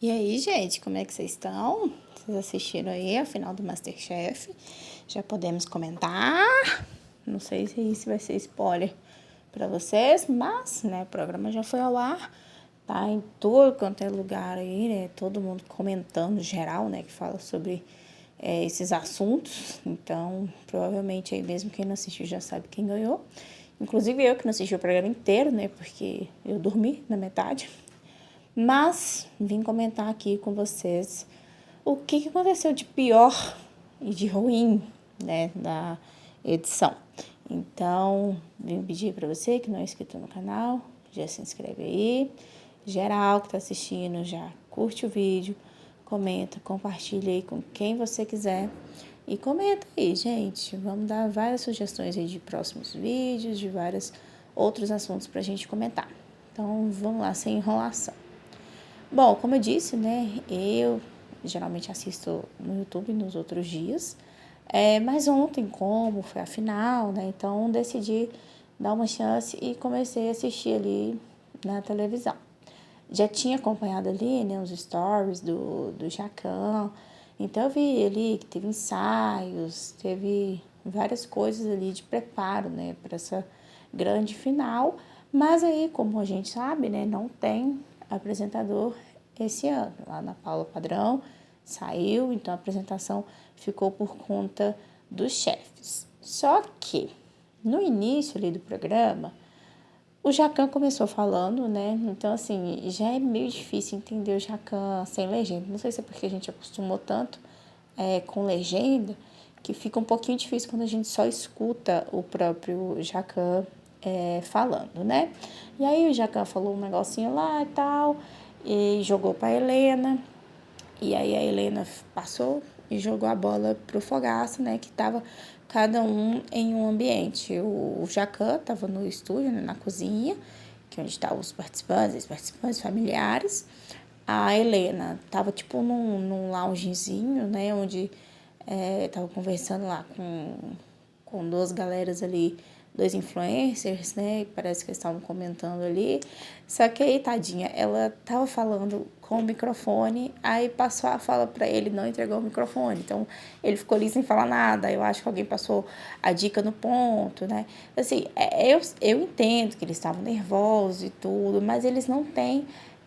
E aí, gente, como é que vocês estão? Vocês assistiram aí a final do MasterChef? Já podemos comentar. Não sei se isso vai ser spoiler para vocês, mas, né, o programa já foi ao ar. Tá em todo quanto é lugar aí, né? Todo mundo comentando geral, né, que fala sobre esses assuntos. Então, provavelmente aí mesmo quem não assistiu já sabe quem ganhou. Inclusive eu que não assisti o programa inteiro, né, porque eu dormi na metade. Mas vim comentar aqui com vocês o que aconteceu de pior e de ruim, né, na edição. Então, vim pedir para você que não é inscrito no canal, já se inscreve aí. Geral que tá assistindo, já curte o vídeo, comenta, compartilha aí com quem você quiser. E comenta aí, gente. Vamos dar várias sugestões aí de próximos vídeos, de vários outros assuntos pra gente comentar. Então, vamos lá, sem enrolação. Bom, como eu disse, né, eu geralmente assisto no YouTube nos outros dias, mas ontem, como foi a final, né, então decidi dar uma chance e comecei a assistir ali na televisão. Já tinha acompanhado ali, né, os stories do Jacquin, então eu vi ali que teve ensaios, teve várias coisas ali de preparo, né, para essa grande final, mas aí, como a gente sabe, né, não tem apresentador esse ano. A Ana Paula Padrão saiu, então a apresentação ficou por conta dos chefes. Só que, no início ali do programa, o Jacquin começou falando, né? Então, assim, já é meio difícil entender o Jacquin sem legenda. Não sei se é porque a gente acostumou tanto com legenda, que fica um pouquinho difícil quando a gente só escuta o próprio Jacquin falando, né? E aí o Jacquin falou um negocinho lá e tal, e jogou para Helena, e aí a Helena passou e jogou a bola pro Fogaça, né, que tava cada um em um ambiente. O Jacquin tava no estúdio, né, na cozinha, que é onde estavam os participantes familiares. A Helena tava tipo num loungezinho, né, onde tava conversando lá com duas galeras ali, dois influencers, né? Parece que eles estavam comentando ali. Só que aí, tadinha, ela tava falando com o microfone, aí passou a fala para ele, não entregou o microfone. Então, ele ficou ali sem falar nada. Eu acho que alguém passou a dica no ponto, né? Assim, eu entendo que eles estavam nervosos e tudo, mas eles não têm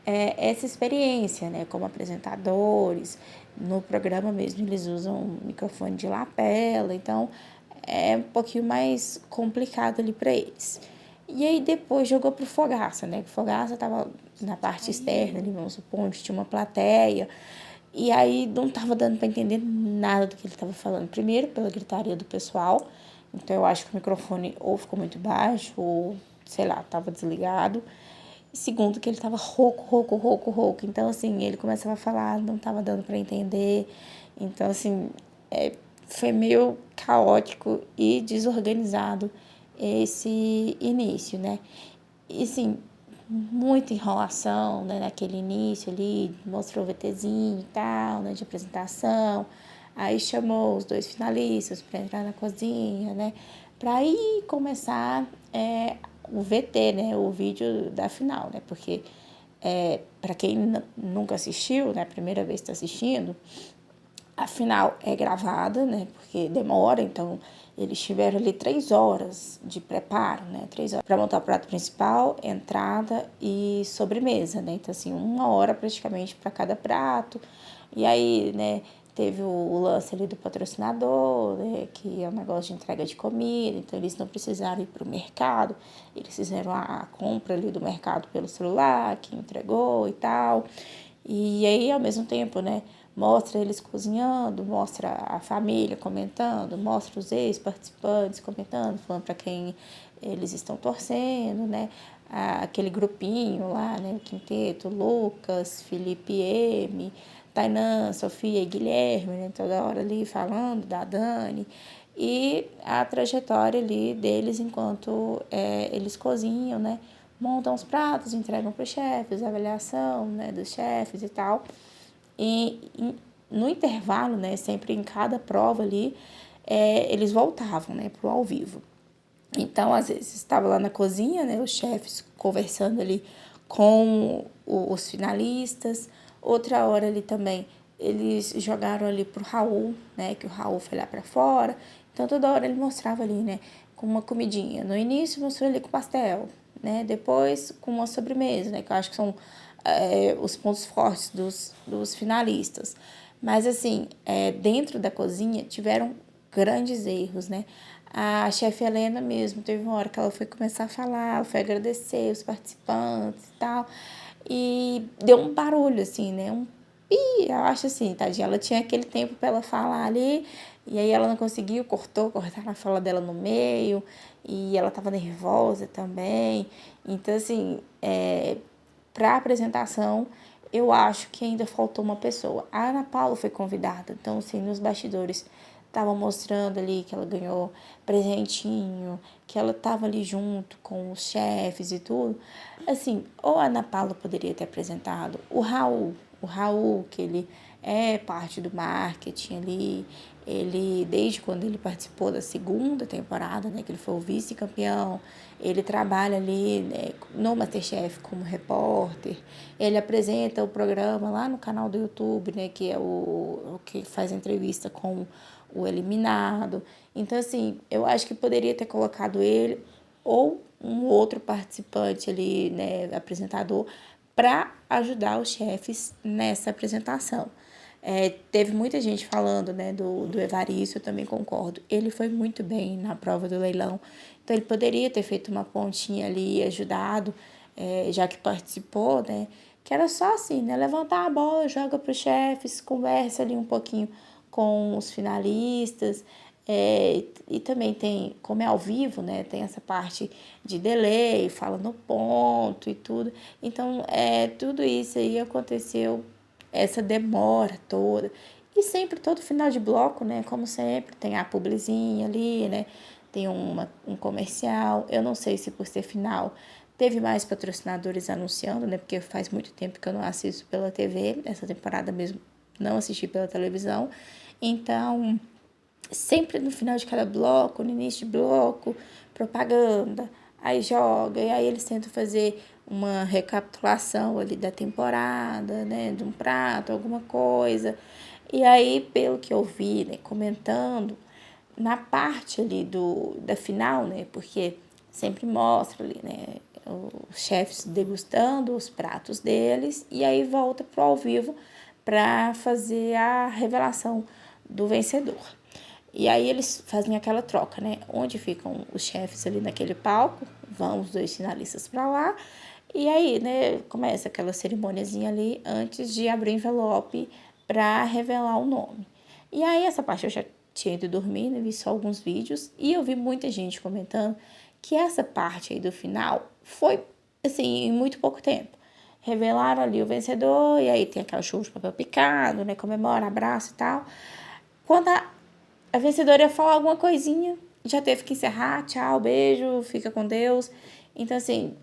essa experiência, né? Como apresentadores. No programa mesmo, eles usam microfone de lapela, então é um pouquinho mais complicado ali para eles. E aí depois jogou pro Fogaça, né? O Fogaça tava na parte externa ali, vamos supor, onde tinha uma plateia. E aí não tava dando para entender nada do que ele tava falando. Primeiro, pela gritaria do pessoal. Então eu acho que o microfone ou ficou muito baixo, ou sei lá, tava desligado. E segundo, que ele tava rouco. Então, assim, ele começava a falar, não tava dando para entender. Então, assim, foi meio caótico e desorganizado esse início, né? E, assim, muita enrolação, né, naquele início ali, mostrou o VTzinho e tal, né, de apresentação. Aí chamou os dois finalistas para entrar na cozinha, né, para aí começar o VT, né, o vídeo da final, né, porque para quem nunca assistiu, né, a primeira vez que está assistindo, a final é gravada, né? Porque demora, então eles tiveram ali 3 horas de preparo, né? 3 horas para montar o prato principal, entrada e sobremesa, né? Então, assim, 1 hora praticamente para cada prato. E aí, né, teve o lance ali do patrocinador, né, que é um negócio de entrega de comida, então eles não precisaram ir para o mercado, eles fizeram a compra ali do mercado pelo celular, que entregou e tal. E aí, ao mesmo tempo, né, mostra eles cozinhando, mostra a família comentando, mostra os ex-participantes comentando, falando para quem eles estão torcendo, né, aquele grupinho lá, né, o quinteto, Lucas, Felipe M, Tainan, Sofia e Guilherme, né, toda hora ali falando da Dani, e a trajetória ali deles enquanto eles cozinham, né, montam os pratos, entregam para os chefes, a avaliação, né, dos chefes e tal. E no intervalo, né, sempre em cada prova ali, eles voltavam, né, pro ao vivo. Então, às vezes, estava lá na cozinha, né, os chefes conversando ali com os finalistas, Outra hora ali também, eles jogaram ali pro Raul, né? Que o Raul foi lá pra fora. Então, toda hora ele mostrava ali, né? Com uma comidinha. No início, mostrou ali com pastel, né? Depois, com uma sobremesa, né? Que eu acho que são os pontos fortes dos finalistas. Mas, assim, dentro da cozinha, tiveram grandes erros, né? A chefe Helena mesmo, teve uma hora que ela foi começar a falar, foi agradecer os participantes e tal. E deu um barulho, assim, né? Eu acho assim, tadinha, ela tinha aquele tempo para ela falar ali, e aí ela não conseguiu, cortaram a fala dela no meio, e ela tava nervosa também. Então, assim, para a apresentação, eu acho que ainda faltou uma pessoa. A Ana Paula foi convidada, então, assim, nos bastidores estavam mostrando ali que ela ganhou presentinho, que ela estava ali junto com os chefes e tudo. Assim, ou a Ana Paula poderia ter apresentado o Raul, que ele é parte do marketing ali, ele, desde quando ele participou da segunda temporada, né, que ele foi o vice-campeão, ele trabalha ali, né, no MasterChef como repórter, ele apresenta o programa lá no canal do YouTube, né, que é o que faz entrevista com o eliminado. Então, assim, eu acho que poderia ter colocado ele ou um outro participante ali, né, apresentador, para ajudar os chefes nessa apresentação. Teve muita gente falando, né, do Evaristo, eu também concordo. Ele foi muito bem na prova do leilão, então ele poderia ter feito uma pontinha ali, ajudado, já que participou, né, que era só assim, né, levantar a bola, joga para os chefes, conversa ali um pouquinho com os finalistas, e também tem, como é ao vivo, né, tem essa parte de delay, fala no ponto e tudo. Então, tudo isso aí aconteceu, essa demora toda. E sempre, todo final de bloco, né, como sempre, tem a publizinha ali, né, tem um comercial. Eu não sei se por ser final teve mais patrocinadores anunciando, né, porque faz muito tempo que eu não assisto pela TV, essa temporada mesmo não assisti pela televisão. Então, sempre no final de cada bloco, no início de bloco, propaganda, aí joga, e aí eles tentam fazer uma recapitulação ali da temporada, né, de um prato, alguma coisa. E aí, pelo que eu vi, né, comentando, na parte ali da final, né, porque sempre mostra ali, né, os chefes degustando os pratos deles, e aí volta pro ao vivo para fazer a revelação do vencedor. E aí eles fazem aquela troca, né? Onde ficam os chefes ali naquele palco, vão os dois finalistas para lá. E aí, né, começa aquela cerimôniazinha ali antes de abrir o envelope para revelar o nome. E aí essa parte eu já tinha ido dormir, né, vi só alguns vídeos e eu vi muita gente comentando que essa parte aí do final foi, assim, em muito pouco tempo. Revelaram ali o vencedor e aí tem aquela chuva de papel picado, né, comemora, abraço e tal. Quando a vencedora ia falar alguma coisinha, já teve que encerrar, tchau, beijo, fica com Deus. Então, assim,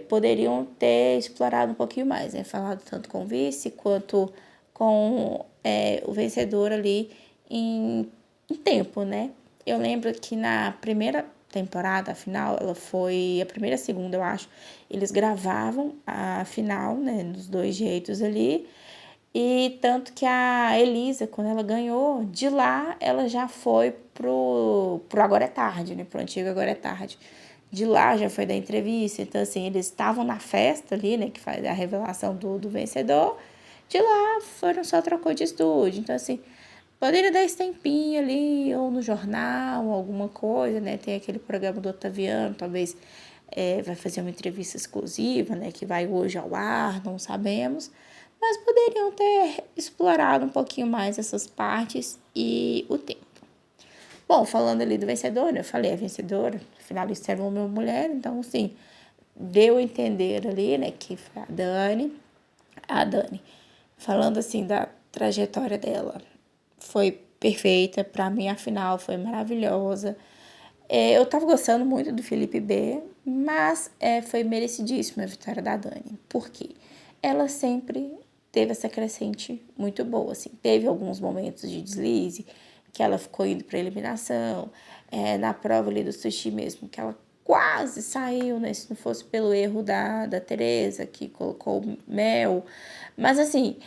poderiam ter explorado um pouquinho mais, né? Falado tanto com o vice quanto com o vencedor ali em tempo, né? Eu lembro que na primeira temporada, a final, ela foi a primeira e a segunda, eu acho. Eles gravavam a final, né? Dos dois jeitos ali. E tanto que a Elisa, quando ela ganhou, de lá ela já foi pro Agora é Tarde, né? Pro antigo Agora é Tarde. De lá já foi da entrevista. Então, assim, eles estavam na festa ali, né? Que faz a revelação do vencedor. De lá foram só trocou de estúdio. Então, assim, poderia dar esse tempinho ali, ou no jornal, alguma coisa, né? Tem aquele programa do Otaviano, talvez vai fazer uma entrevista exclusiva, né? Que vai hoje ao ar, não sabemos. Mas poderiam ter explorado um pouquinho mais essas partes e o tempo. Bom, falando ali do vencedor, eu falei, a vencedora, finalista era uma mulher, então, assim, deu a entender ali, né, que foi a Dani, falando, assim, da trajetória dela, foi perfeita, pra mim, a final foi maravilhosa. Eu tava gostando muito do Felipe B, mas foi merecidíssima a vitória da Dani. Por quê? Ela sempre teve essa crescente muito boa, assim. Teve alguns momentos de deslize, que ela ficou indo para eliminação, na prova ali do sushi mesmo, que ela quase saiu, né? Se não fosse pelo erro da Tereza, que colocou mel. Mas, assim,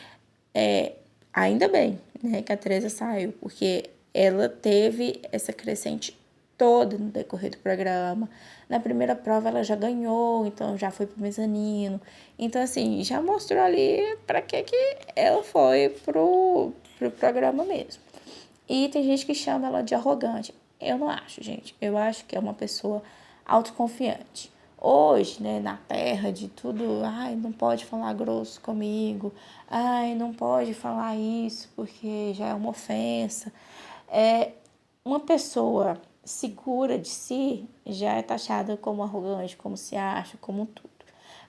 ainda bem, né, que a Teresa saiu, porque ela teve essa crescente toda no decorrer do programa. Na primeira prova ela já ganhou, então já foi pro mezanino. Então, assim, já mostrou ali para que ela foi pro programa mesmo. E tem gente que chama ela de arrogante. Eu não acho, gente. Eu acho que é uma pessoa autoconfiante. Hoje, né, na terra de tudo, ai, não pode falar grosso comigo, ai, não pode falar isso porque já é uma ofensa. Uma pessoa segura de si já é taxada como arrogante, como se acha, como tudo.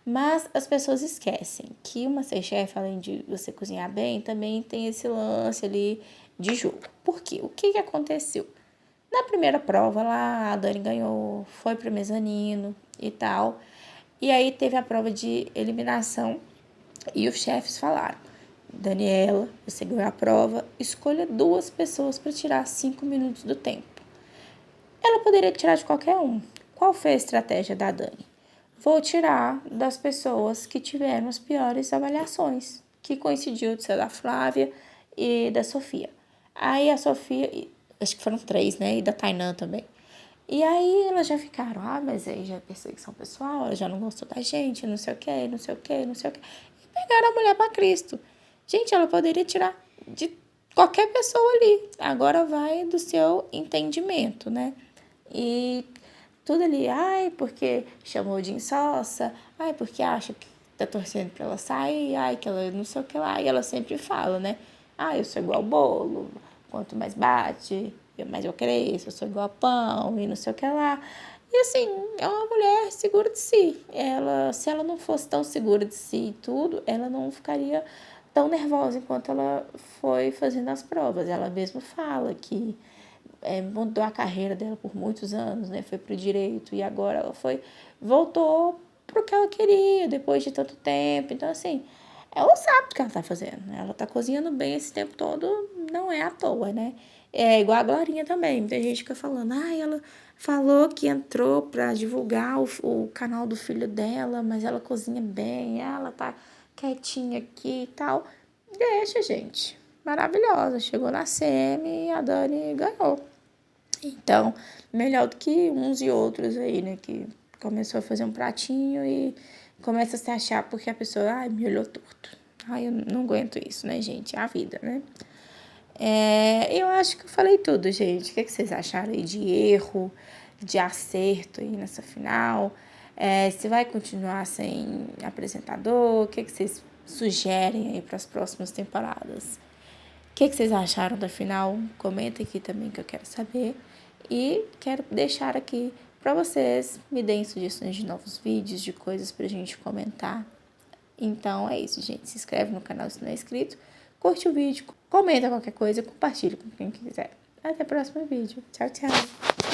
Mas as pessoas esquecem que o MasterChef, além de você cozinhar bem, também tem esse lance ali de jogo. Por quê? O que aconteceu? Na primeira prova lá, a Dani ganhou, foi pro mezanino e tal. E aí teve a prova de eliminação e os chefes falaram: Daniela, você ganhou a prova, escolha 2 pessoas para tirar 5 minutos do tempo. Ela poderia tirar de qualquer um. Qual foi a estratégia da Dani? Vou tirar das pessoas que tiveram as piores avaliações, que coincidiu de ser da Flávia e da Sofia. Aí a Sofia, acho que foram 3, né? E da Tainã também. E aí elas já ficaram, mas aí já é perseguição pessoal, ela já não gostou da gente, não sei o que, não sei o que, não sei o que. E pegaram a mulher para Cristo. Gente, ela poderia tirar de qualquer pessoa ali. Agora vai do seu entendimento, né? E tudo ali, porque chamou de insossa, porque acha que tá torcendo pra ela sair, que ela não sei o que lá. E ela sempre fala, né? Eu sou igual bolo, quanto mais bate, mais eu cresço, eu sou igual pão e não sei o que lá. E assim, é uma mulher segura de si. Se ela não fosse tão segura de si e tudo, ela não ficaria tão nervosa enquanto ela foi fazendo as provas. Ela mesma fala que mudou a carreira dela por muitos anos, né? Foi pro direito e agora ela voltou pro que ela queria depois de tanto tempo. Então, assim, ela sabe o que ela tá fazendo, né? Ela tá cozinhando bem esse tempo todo, não é à toa, né? É igual a Glorinha também. Tem gente que fica falando, ela falou que entrou pra divulgar o canal do filho dela, mas ela cozinha bem, ela tá quietinha aqui e tal. Deixa, gente. Maravilhosa. Chegou na semi e a Dani ganhou. Então, melhor do que uns e outros aí, né? Que começou a fazer um pratinho e começa a se achar porque a pessoa, me olhou torto. Eu não aguento isso, né, gente? É a vida, né? Eu acho que eu falei tudo, gente. O que vocês acharam aí de erro, de acerto aí nessa final? Se vai continuar sem apresentador? O que vocês sugerem aí para as próximas temporadas? O que vocês acharam da final? Comenta aqui também que eu quero saber. E quero deixar aqui para vocês, me deem sugestões de novos vídeos, de coisas pra gente comentar. Então é isso, gente. Se inscreve no canal se não é inscrito, curte o vídeo, comenta qualquer coisa, compartilha com quem quiser. Até o próximo vídeo. Tchau, tchau.